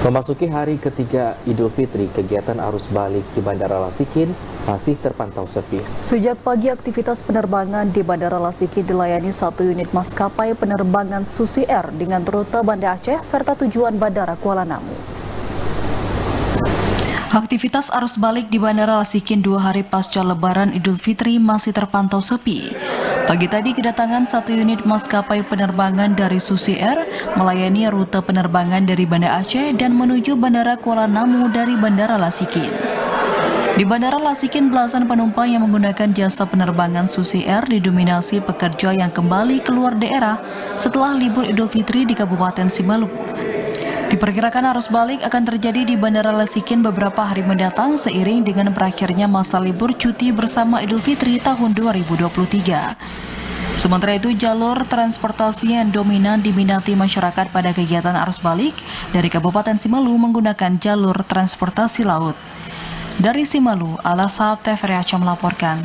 Memasuki hari ketiga Idul Fitri, kegiatan arus balik di Bandara Lasikin masih terpantau sepi. Sejak pagi, aktivitas penerbangan di Bandara Lasikin dilayani satu unit maskapai penerbangan Susi Air dengan rute Banda Aceh serta tujuan Bandara Kuala Namu. Aktivitas arus balik di Bandara Lasikin 2 hari pasca Lebaran Idul Fitri masih terpantau sepi. Pagi tadi kedatangan satu unit maskapai penerbangan dari Susi Air melayani rute penerbangan dari Banda Aceh dan menuju Bandara Kuala Namu dari Bandara Lasikin. Di Bandara Lasikin, belasan penumpang yang menggunakan jasa penerbangan Susi Air didominasi pekerja yang kembali keluar daerah setelah libur Idul Fitri di Kabupaten Simalungun. Diperkirakan arus balik akan terjadi di Bandara Lasikin beberapa hari mendatang seiring dengan berakhirnya masa libur cuti bersama Idul Fitri tahun 2023. Sementara itu, jalur transportasi yang dominan diminati masyarakat pada kegiatan arus balik dari Kabupaten Simalu menggunakan jalur transportasi laut. Dari Simalu, Alasab TVRI Aceh melaporkan.